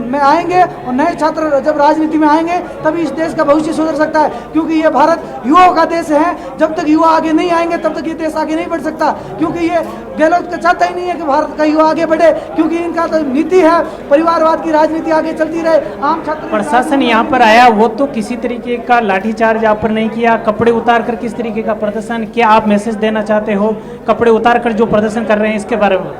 में आएंगे, और नए छात्र जब राजनीति में आएंगे तभी इस देश का भविष्य सुधर सकता है। क्योंकि ये भारत युवाओं का देश है, जब तक युवा आगे नहीं आएंगे तब तक ये देश आगे नहीं बढ़ सकता। क्योंकि ये गहलोत का चाहता ही नहीं है कि भारत का युवा आगे बढ़े, क्योंकि इनका तो नीति है परिवारवाद की राजनीति आगे चलती रहे। आम छात्र प्रशासन यहाँ पर आया, वो तो किसी तरीके का लाठीचार्ज आप पर नहीं किया, कपड़े उतार कर किस तरीके का प्रदर्शन, क्या आप मैसेज देना चाहते हो कपड़े उतार कर जो प्रदर्शन कर रहे हैं इसके बारे में?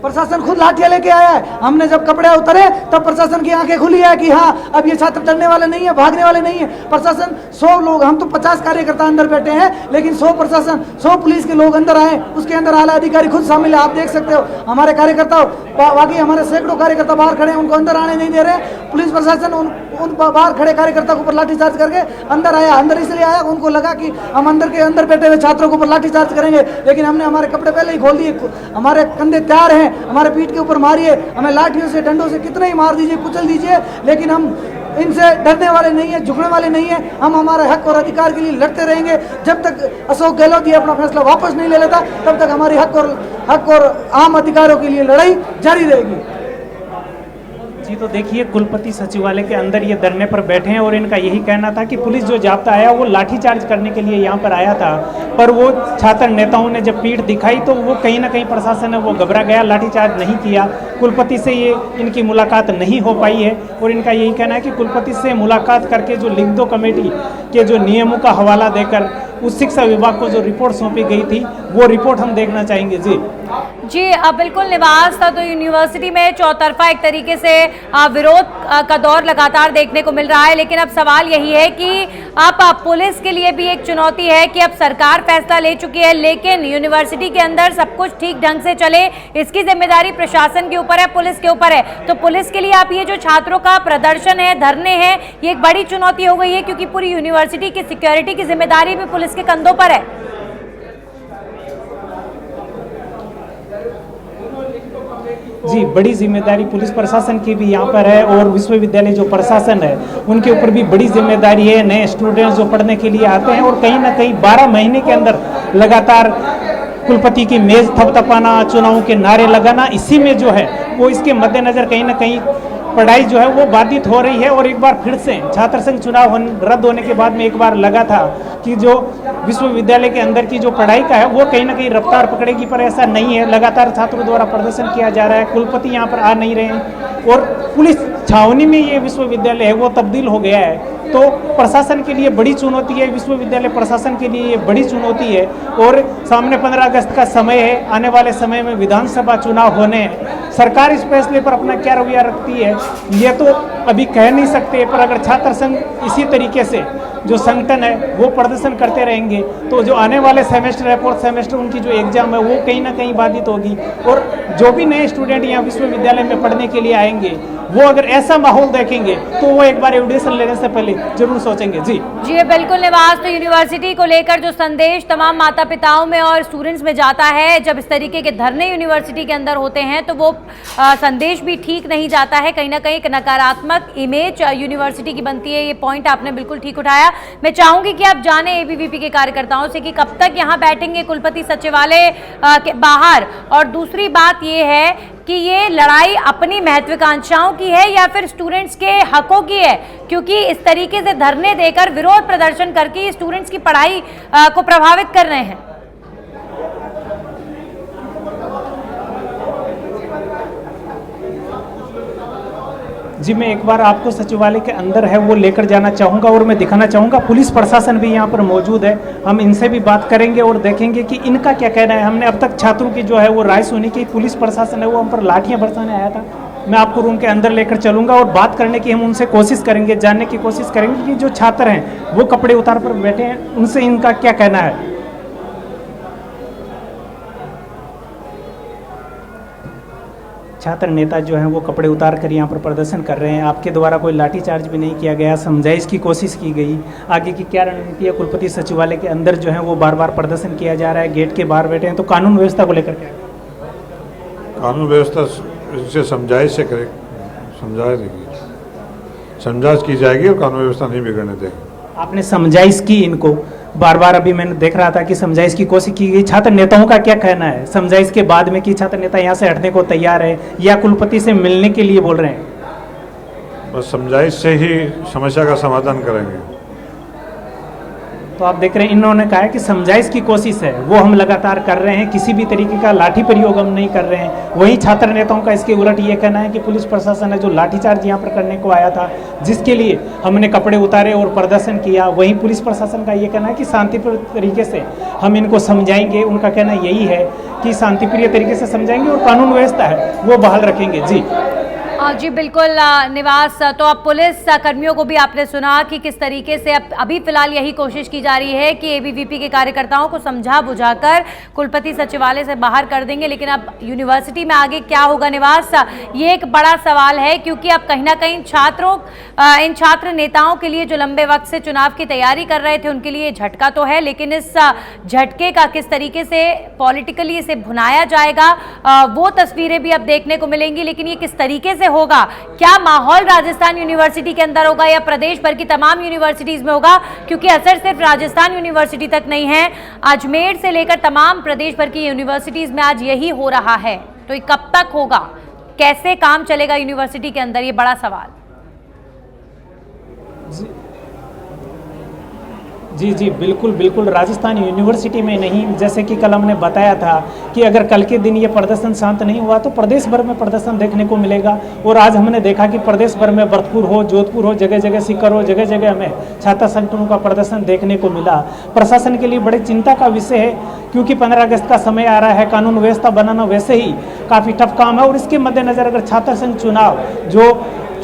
प्रशासन खुद लाठियां लेके आया है। हमने जब कपड़े उतरे तब प्रशासन की आंखें खुली है कि हाँ, अब ये छात्र डरने वाले नहीं है, भागने वाले नहीं है। प्रशासन 100 लोग, हम तो 50 कार्यकर्ता अंदर बैठे हैं, लेकिन 100 प्रशासन 100 पुलिस के लोग अंदर आए, उसके अंदर आला अधिकारी खुद शामिल है। आप देख सकते हो हमारे कार्यकर्ता, बाकी हमारे सैकड़ों कार्यकर्ता बाहर खड़े हैं, उनको अंदर आने नहीं दे रहे। पुलिस प्रशासन उन बाहर खड़े कार्यकर्ता के ऊपर लाठीचार्ज करके अंदर आया। अंदर इसलिए आया, उनको लगा कि हम अंदर बैठे हुए छात्रों के ऊपर लाठीचार्ज करेंगे, लेकिन हमने हमारे कपड़े पहले ही खोल दिए। हमारे कंधे तैयार हैं, हमारे पीठ के ऊपर मारिए, हमें लाठियों से डंडों से कितने ही मार दीजिए, कुचल दीजिए, लेकिन हम इनसे डरने वाले नहीं है, झुकने वाले नहीं है। हम हमारे हक और अधिकार के लिए लड़ते रहेंगे। जब तक अशोक गहलोत ये अपना फैसला वापस नहीं ले लेता तब तक हमारी हक और आम अधिकारों के लिए लड़ाई जारी रहेगी। जी, तो देखिए कुलपति सचिवालय के अंदर ये धरने पर बैठे हैं और इनका यही कहना था कि पुलिस जो जाब्ता आया वो लाठीचार्ज करने के लिए यहाँ पर आया था, पर वो छात्र नेताओं ने जब पीठ दिखाई तो वो कहीं ना कहीं प्रशासन है वो घबरा गया, लाठीचार्ज नहीं किया। कुलपति से ये इनकी मुलाकात नहीं हो पाई है और इनका यही कहना है कि कुलपति से मुलाकात करके जो लिख दो कमेटी के जो नियमों का हवाला देकर उस शिक्षा विभाग को जो रिपोर्ट सौंपी गई थी वो रिपोर्ट हम देखना चाहेंगे। जी अब बिल्कुल निवास था, तो यूनिवर्सिटी में चौतरफा एक तरीके से विरोध का दौर लगातार देखने को मिल रहा है। लेकिन अब सवाल यही है कि अब पुलिस के लिए भी एक चुनौती है कि अब सरकार फैसला ले चुकी है, लेकिन यूनिवर्सिटी के अंदर सब कुछ ठीक ढंग से चले, इसकी जिम्मेदारी प्रशासन के ऊपर है, पुलिस के ऊपर है। तो पुलिस के लिए आप ये जो छात्रों का प्रदर्शन है, धरने हैं, ये एक बड़ी चुनौती हो गई है, क्योंकि पूरी यूनिवर्सिटी की सिक्योरिटी की जिम्मेदारी भी पुलिस के कंधों पर है। जी, बड़ी जिम्मेदारी पुलिस प्रशासन की भी यहाँ पर है और विश्वविद्यालय जो प्रशासन है उनके ऊपर भी बड़ी जिम्मेदारी है। नए स्टूडेंट्स जो पढ़ने के लिए आते हैं और कहीं ना कहीं 12 महीने के अंदर लगातार कुलपति की मेज थपथपाना, चुनावों के नारे लगाना, इसी में जो है वो इसके मद्देनजर कहीं ना कहीं पढ़ाई जो है वो बाधित हो रही है। और एक बार फिर से छात्र संघ चुनाव रद्द होने के बाद में एक बार लगा था कि जो विश्वविद्यालय के अंदर की जो पढ़ाई का है वो कहीं ना कहीं रफ्तार पकड़ेगी, पर ऐसा नहीं है। लगातार छात्रों द्वारा प्रदर्शन किया जा रहा है, कुलपति यहाँ पर आ नहीं रहे हैं और पुलिस छावनी में ये विश्वविद्यालय है वो तब्दील हो गया है। तो प्रशासन के लिए बड़ी चुनौती है, विश्वविद्यालय प्रशासन के लिए ये बड़ी चुनौती है। और सामने 15 अगस्त का समय है, आने वाले समय में विधानसभा चुनाव होने हैं। सरकार इस फैसले पर अपना क्या रवैया रखती है ये तो अभी कह नहीं सकते, पर अगर छात्र संघ इसी तरीके से जो संगठन है वो प्रदर्शन करते रहेंगे तो जो आने वाले सेमेस्टर है, फोर्थ सेमेस्टर, उनकी जो एग्जाम है वो कहीं ना कहीं बाधित होगी। और जो भी नए स्टूडेंट यहाँ विश्वविद्यालय में पढ़ने के लिए आएंगे वो अगर ऐसा माहौल देखेंगे तो वो एक बार एडमिशन लेने से पहले जरूर सोचेंगे। जी बिल्कुल निवास, तो यूनिवर्सिटी को लेकर जो संदेश तमाम माता पिताओं में और स्टूडेंट्स में जाता है, जब इस तरीके के धरने यूनिवर्सिटी के अंदर होते हैं तो वो संदेश भी ठीक नहीं जाता है। कहीं ना कहीं एक नकारात्मक इमेज यूनिवर्सिटी की बनती है। ये पॉइंट आपने बिल्कुल ठीक उठाया। मैं चाहूंगी कि आप जाने एबीवीपी के कार्यकर्ताओं से कि कब तक यहाँ बैठेंगे कुलपति सचिवालय के बाहर, और दूसरी बात ये है कि ये लड़ाई अपनी महत्वाकांक्षाओं की है या फिर स्टूडेंट्स के हकों की है, क्योंकि इस तरीके से धरने देकर विरोध प्रदर्शन करके स्टूडेंट्स की पढ़ाई को प्रभावित कर रहे हैं। जी मैं एक बार आपको सचिवालय के अंदर है वो लेकर जाना चाहूँगा और मैं दिखाना चाहूँगा। पुलिस प्रशासन भी यहाँ पर मौजूद है, हम इनसे भी बात करेंगे और देखेंगे कि इनका क्या कहना है। हमने अब तक छात्रों की जो है वो राय सुनी कि पुलिस प्रशासन है वो हम पर लाठियाँ बरसाने आया था। मैं आपको रूम के अंदर लेकर चलूँगा और बात करने की हम उनसे कोशिश करेंगे, जानने की कोशिश करेंगे कि जो छात्र हैं वो कपड़े उतार पर बैठे हैं, उनसे इनका क्या कहना है। छात्र नेता जो हैं वो कपड़े उतार कर यहाँ पर प्रदर्शन कर रहे हैं। आपके द्वारा कोई लाठीचार्ज भी नहीं किया गया, समझाइश की कोशिश की गई। आगे की क्या रणनीति है? कुलपति सचिवालय के अंदर जो है वो बार बार प्रदर्शन किया जा रहा है, गेट के बाहर बैठे हैं, तो कानून व्यवस्था को लेकर क्या? कानून व्यवस्था इनसे समझाइश से करे, समझा देगी, समझाइश की जाएगी और कानून व्यवस्था नहीं बिगड़ने देगी। आपने समझाइश की इनको बार बार? अभी मैंने देख रहा था कि समझाइश की कोशिश की गई। छात्र नेताओं का क्या कहना है समझाइश के बाद में कि छात्र नेता यहाँ से हटने को तैयार है या कुलपति से मिलने के लिए बोल रहे हैं? बस समझाइश से ही समस्या का समाधान करेंगे। तो आप देख रहे हैं इन्होंने कहा है कि समझाइश की कोशिश है वो हम लगातार कर रहे हैं, किसी भी तरीके का लाठी प्रयोग हम नहीं कर रहे हैं। वहीं छात्र नेताओं का इसके उलट ये कहना है कि पुलिस प्रशासन है जो लाठीचार्ज यहाँ पर करने को आया था, जिसके लिए हमने कपड़े उतारे और प्रदर्शन किया, वहीं पुलिस प्रशासन का ये कहना है कि शांतिप्रिय तरीके से हम इनको समझाएंगे। उनका कहना यही है कि शांतिप्रिय तरीके से समझाएंगे और कानून व्यवस्था है वो बहाल रखेंगे। जी जी बिल्कुल निवास, तो अब पुलिस कर्मियों को भी आपने सुना कि किस तरीके से अब अभी फिलहाल यही कोशिश की जा रही है कि एबीवीपी के कार्यकर्ताओं को समझा बुझाकर कुलपति सचिवालय से बाहर कर देंगे। लेकिन अब यूनिवर्सिटी में आगे क्या होगा निवास, ये एक बड़ा सवाल है, क्योंकि अब कहीं ना कहीं इन छात्र नेताओं के लिए जो लंबे वक्त से चुनाव की तैयारी कर रहे थे उनके लिए झटका तो है, लेकिन इस झटके का किस तरीके से पॉलिटिकली इसे भुनाया जाएगा वो तस्वीरें भी अब देखने को मिलेंगी। लेकिन ये किस तरीके से होगा, क्या माहौल राजस्थान यूनिवर्सिटी के अंदर होगा या प्रदेश भर की तमाम यूनिवर्सिटीज में होगा, क्योंकि असर सिर्फ राजस्थान यूनिवर्सिटी तक नहीं है, अजमेर से लेकर तमाम प्रदेश भर की यूनिवर्सिटीज में आज यही हो रहा है। तो ये कब तक होगा, कैसे काम चलेगा यूनिवर्सिटी के अंदर, ये बड़ा सवाल। जी बिल्कुल बिल्कुल, राजस्थान यूनिवर्सिटी में नहीं, जैसे कि कल हमने बताया था कि अगर कल के दिन ये प्रदर्शन शांत नहीं हुआ तो प्रदेश भर में प्रदर्शन देखने को मिलेगा। और आज हमने देखा कि प्रदेश भर में भरतपुर हो, जोधपुर हो, जगह जगह सीकर हो, जगह जगह हमें छात्र संगठनों का प्रदर्शन देखने को मिला। प्रशासन के लिए बड़ी चिंता का विषय है, क्योंकि 15 अगस्त का समय आ रहा है, कानून व्यवस्था बनाना वैसे ही काफ़ी टफ काम है। और इसके मद्देनज़र अगर छात्र संघ चुनाव, जो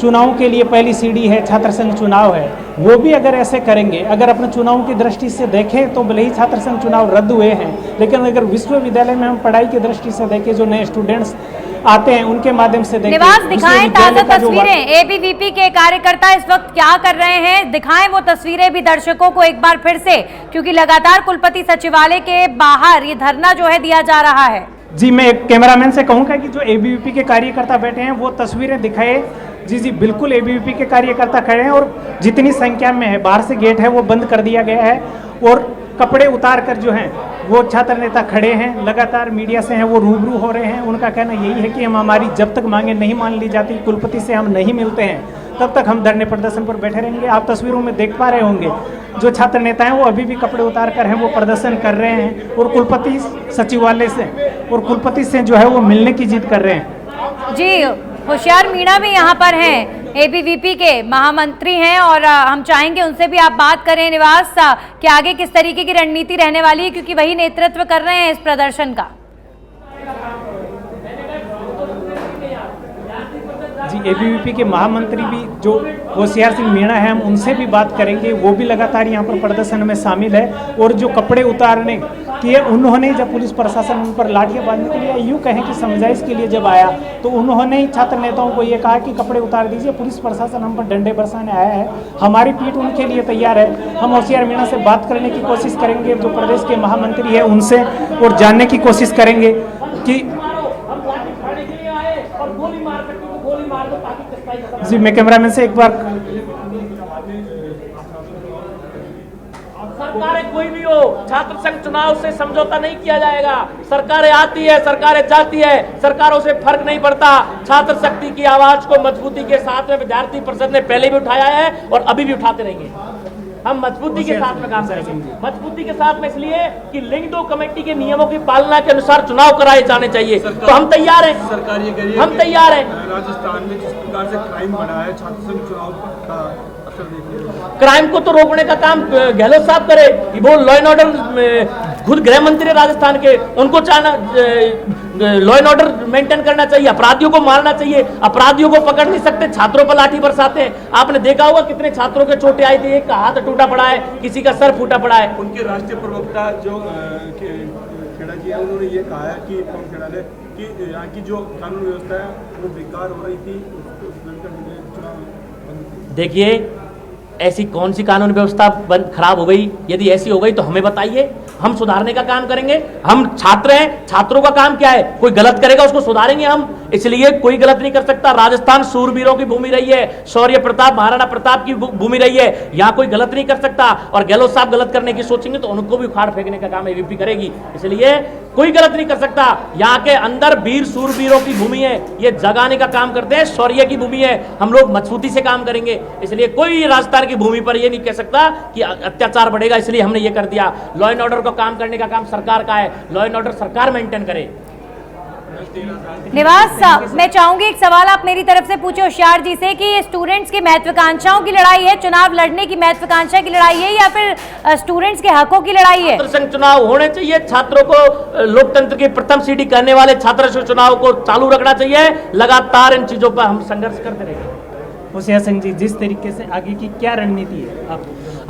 चुनाव के लिए पहली सीढ़ी है, छात्र संघ चुनाव है, वो भी अगर ऐसे करेंगे, अगर अपने चुनाव की दृष्टि से देखें तो भले ही छात्र संघ चुनाव रद्द हुए हैं, लेकिन अगर विश्वविद्यालय में हम पढ़ाई की दृष्टि से देखें, जो नए स्टूडेंट्स आते हैं उनके माध्यम से देखें। निवास दिखाएं ताजा तस्वीरें, एबीवीपी के कार्यकर्ता इस वक्त क्या कर रहे हैं, दिखाएं वो तस्वीरें भी दर्शकों को एक बार फिर से, क्योंकि लगातार कुलपति सचिवालय के बाहर ये धरना जो है दिया जा रहा है। जी मैं एक कैमरामैन से कहूँगा कि जो एबीवीपी के कार्यकर्ता बैठे हैं वो तस्वीरें दिखाए। जी बिल्कुल, एबीवीपी के कार्यकर्ता खड़े हैं और जितनी संख्या में है, बाहर से गेट है वो बंद कर दिया गया है और कपड़े उतार कर जो हैं वो छात्र नेता खड़े हैं, लगातार मीडिया से हैं वो रूबरू हो रहे हैं। उनका कहना यही है कि हम हमारी जब तक मांगे नहीं मान ली जाती, कुलपति से हम नहीं मिलते हैं, तब तक हम धरने प्रदर्शन पर बैठे रहेंगे। आप तस्वीरों में देख पा रहे होंगे जो छात्र नेता हैं वो अभी भी कपड़े उतार कर हैं वो प्रदर्शन कर रहे हैं और कुलपति सचिवालय से और कुलपति से जो है वो मिलने की जिद कर रहे हैं। जी होशियार मीणा भी यहाँ पर हैं, एबीवीपी के महामंत्री हैं, और हम चाहेंगे उनसे भी आप बात करें निवास कि आगे किस तरीके की रणनीति रहने वाली है, क्योंकि वही नेतृत्व कर रहे हैं इस प्रदर्शन का। जी एबीवीपी के महामंत्री भी जो होशियार सिंह मीणा है, हम उनसे भी बात करेंगे, वो भी लगातार यहाँ पर प्रदर्शन में शामिल है। और जो कपड़े उतारने किए उन्होंने, जब पुलिस प्रशासन उन पर लाठियाँ बांधने के लिए, यूँ कहें कि समझाइश के लिए जब आया तो उन्होंने ही छात्र नेताओं को ये कहा कि कपड़े उतार दीजिए, पुलिस प्रशासन हम पर डंडे बरसाने आया है, हमारी पीठ उनके लिए तैयार है। हम होशियार मीणा से बात करने की कोशिश करेंगे, जो प्रदेश के महामंत्री है उनसे, और जानने की कोशिश करेंगे कि जी मैं कैमरामैन से एक बार, सरकारें कोई भी हो, छात्र संघ चुनाव से समझौता नहीं किया जाएगा। सरकारें आती है, सरकारें जाती है, सरकारों से फर्क नहीं पड़ता। छात्र शक्ति की आवाज को मजबूती के साथ में विद्यार्थी परिषद ने पहले भी उठाया है और अभी भी उठाते रहेंगे। हम मजबूती के साथ में काम करेंगे। मजबूती के साथ में इसलिए कि लिंग दो कमेटी के नियमों की पालना के अनुसार चुनाव कराए जाने चाहिए। तो हम तैयार हैं, सरकार ये कह रही है हम तैयार हैं। राजस्थान में जिस प्रकार से क्राइम बढ़ा है, छात्र संघ चुनाव का असर देखिए। क्राइम को तो रोकने का काम गहलोत साहब करे। वो लॉ एंड ऑर्डर, खुद गृह मंत्री राजस्थान के, उनको चाहना लॉ एंड ऑर्डर मेंटेन करना चाहिए, अपराधियों को मारना चाहिए। अपराधियों को पकड़ नहीं सकते, छात्रों पर लाठी बरसाते हैं। आपने देखा होगा कितने छात्रों के चोटें आई थी, एक का हाथ टूटा पड़ा है, किसी का सर फूटा पड़ा है। उनके राष्ट्रीय प्रवक्ता जो खेड़ा जी है, उन्होंने ये कहा है कि पवन खेड़ा ने कि यहाँ की जो कानून व्यवस्था है वो बेकार हो रही थी। देखिए, ऐसी कौन सी कानून व्यवस्था खराब हो गई? यदि ऐसी हो गई तो हमें बताइए, हम सुधारने का काम करेंगे। हम छात्र हैं, छात्रों का काम क्या है? कोई गलत करेगा उसको सुधारेंगे हम, इसलिए कोई गलत नहीं कर सकता। राजस्थान सूरवीरों की भूमि रही है, शौर्य प्रताप, महाराणा प्रताप की भूमि रही है, यहाँ कोई गलत नहीं कर सकता। और गहलोत साहब गलत करने की सोचेंगे तो उनको भी उखाड़ फेंकने का काम एबीवीपी करेगी, इसलिए कोई गलत नहीं कर सकता। यहाँ के अंदर वीर सूरवीरों की भूमि है, ये जगाने का काम करते हैं, शौर्य की भूमि है। हम लोग मजबूती से काम करेंगे, इसलिए कोई राजस्थान की भूमि पर ये नहीं कह सकता कि अत्याचार बढ़ेगा, इसलिए हमने ये कर दिया। लॉ एंड ऑर्डर को काम करने का काम सरकार का है, लॉ एंड ऑर्डर सरकार मेंटेन करे। निवास, मैं चाहूंगी एक सवाल आप मेरी तरफ से पूछे होशियार जी से कि स्टूडेंट्स की महत्वाकांक्षाओं की लड़ाई है, चुनाव लड़ने की महत्वाकांक्षा की लड़ाई है, या फिर स्टूडेंट्स के हकों की लड़ाई है? छात्र संघ चुनाव होने चाहिए, छात्रों को लोकतंत्र की प्रथम सीढ़ी करने वाले छात्र संघ चुनाव को चालू रखना चाहिए। लगातार इन चीजों पर हम संघर्ष करते रहेंगे। होशियार सिंह जी, जिस तरीके से आगे की क्या रणनीति है आप?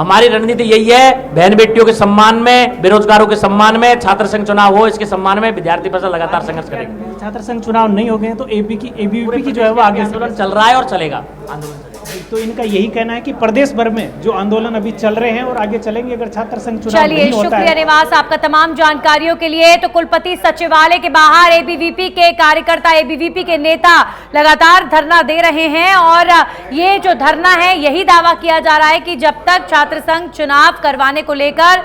हमारी रणनीति यही है, बहन बेटियों के सम्मान में, बेरोजगारों के सम्मान में, छात्र संघ चुनाव हो इसके सम्मान में विद्यार्थी परिषद लगातार संघर्ष करेंगे। छात्र संघ चुनाव नहीं हो गए तो एबीवीपी की जो है वो आगे आंदोलन चल रहा है और चलेगा। आंदोलन तो इनका यही कहना है कि प्रदेश भर में जो आंदोलन अभी चल रहे हैं और आगे चलेंगे अगर छात्र संघ चुनाव चलिए, नहीं होता है। शुक्रिया निवास आपका तमाम जानकारियों के लिए। तो कुलपति सचिवालय के बाहर एबीवीपी के कार्यकर्ता, एबीवीपी के नेता लगातार धरना दे रहे हैं और ये जो धरना है यही दावा किया जा रहा है कि जब तक छात्र संघ चुनाव करवाने को लेकर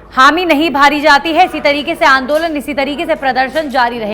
हामी नहीं भरी जाती है, इसी तरीके से आंदोलन, इसी तरीके से प्रदर्शन जारी रहेगा।